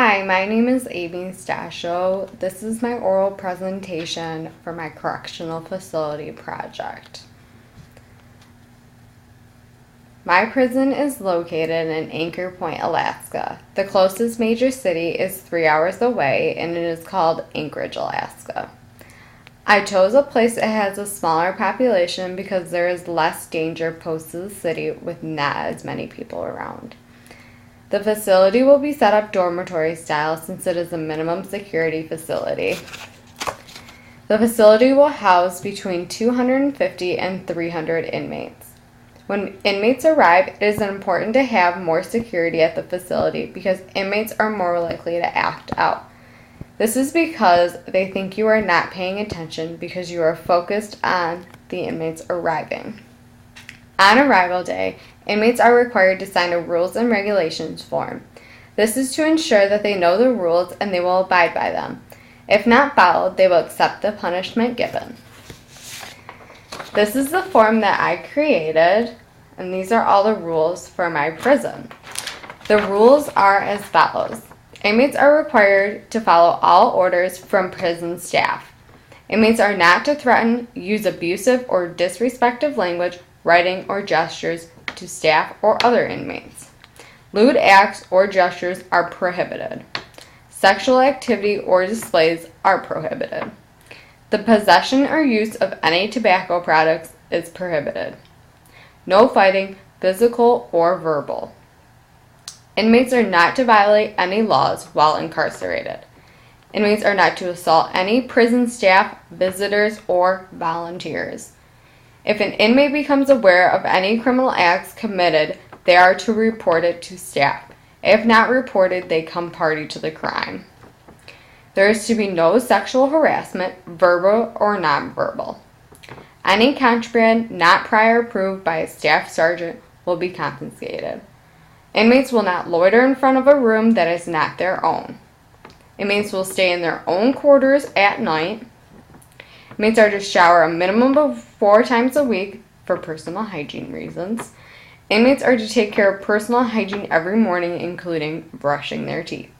Hi, my name is Amy Stasho. This is my oral presentation for my correctional facility project. My prison is located in Anchor Point, Alaska. The closest major city is 3 hours away, and it is called Anchorage, Alaska. I chose a place that has a smaller population because there is less danger posed to the city with not as many people around. The facility will be set up dormitory style since it is a minimum security facility. The facility will house between 250 and 300 inmates. When inmates arrive, it is important to have more security at the facility because inmates are more likely to act out. This is because they think you are not paying attention because you are focused on the inmates arriving. On arrival day, inmates are required to sign a rules and regulations form. This is to ensure that they know the rules and they will abide by them. If not followed, they will accept the punishment given. This is the form that I created, and these are all the rules for my prison. The rules are as follows. Inmates are required to follow all orders from prison staff. Inmates are not to threaten, use abusive or disrespectful language, writing, or gestures to staff or other inmates. Lewd acts or gestures are prohibited. Sexual activity or displays are prohibited. The possession or use of any tobacco products is prohibited. No fighting, physical or verbal. Inmates are not to violate any laws while incarcerated. Inmates are not to assault any prison staff, visitors, or volunteers. If an inmate becomes aware of any criminal acts committed, they are to report it to staff. If not reported, they come party to the crime. There is to be no sexual harassment, verbal or nonverbal. Any contraband not prior approved by a staff sergeant will be confiscated. Inmates will not loiter in front of a room that is not their own. Inmates will stay in their own quarters at night. Inmates are to shower a minimum of 4 times a week for personal hygiene reasons. Inmates are to take care of personal hygiene every morning, including brushing their teeth.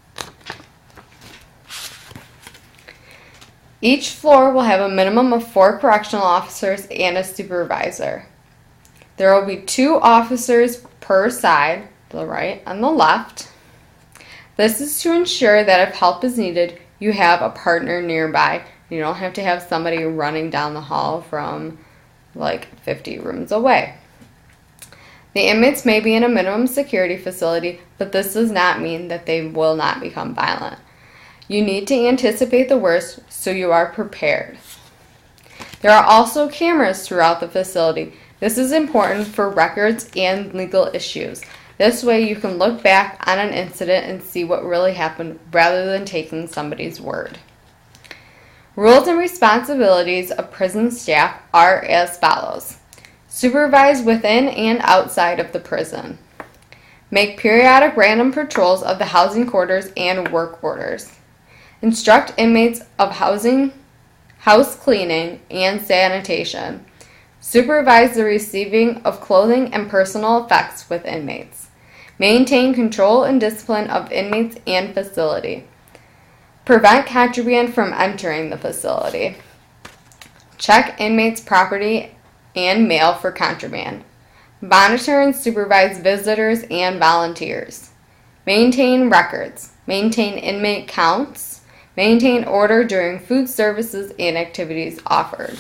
Each floor will have a minimum of 4 correctional officers and a supervisor. There will be 2 officers per side, the right and the left. This is to ensure that if help is needed, you have a partner nearby. You don't have to have somebody running down the hall from like 50 rooms away. The inmates may be in a minimum security facility, but this does not mean that they will not become violent. You need to anticipate the worst so you are prepared. There are also cameras throughout the facility. This is important for records and legal issues. This way you can look back on an incident and see what really happened rather than taking somebody's word. Rules and responsibilities of prison staff are as follows. Supervise within and outside of the prison. Make periodic random patrols of the housing quarters and work orders. Instruct inmates of house cleaning and sanitation. Supervise the receiving of clothing and personal effects with inmates. Maintain control and discipline of inmates and facility. Prevent contraband from entering the facility. Check inmates' property and mail for contraband. Monitor and supervise visitors and volunteers. Maintain records. Maintain inmate counts. Maintain order during food services and activities offered.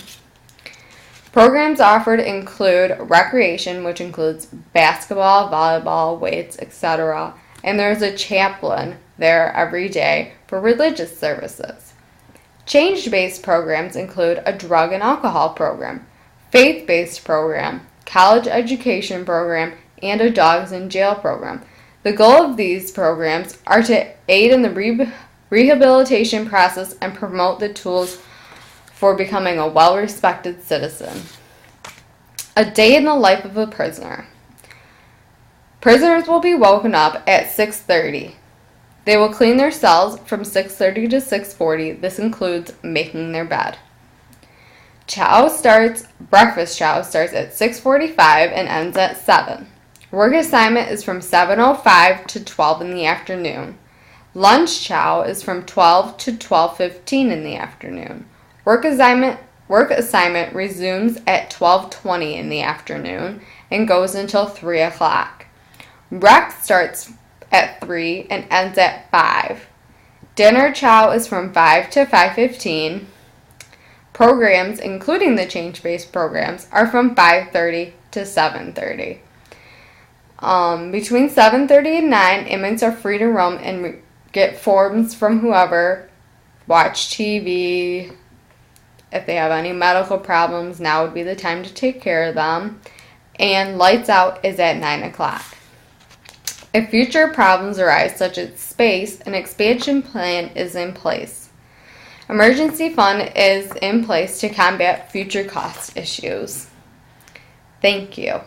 Programs offered include recreation, which includes basketball, volleyball, weights, etc. And there's a chaplain there every day for religious services. Change-based programs include a drug and alcohol program, faith-based program, college education program, and a dogs in jail program. The goal of these programs are to aid in the rehabilitation process and promote the tools for becoming a well-respected citizen. A day in the life of a prisoner. Prisoners will be woken up at 6:30. They will clean their cells from 6:30 to 6:40. This includes making their bed. Breakfast chow starts at 6:45 and ends at 7. Work assignment is from 7:05 to 12 in the afternoon. Lunch chow is from 12 to 12:15 in the afternoon. Work assignment resumes at 12:20 in the afternoon and goes until 3 o'clock. Rec starts at 3 and ends at 5. Dinner chow is from 5 to 5:15. Programs, including the change-based programs, are from 5:30 to 7:30. Between 7:30 and 9, inmates are free to roam and get forms from whoever, watch TV. If they have any medical problems, now would be the time to take care of them. And lights out is at 9 o'clock. If future problems arise, such as space, an expansion plan is in place. Emergency fund is in place to combat future cost issues. Thank you.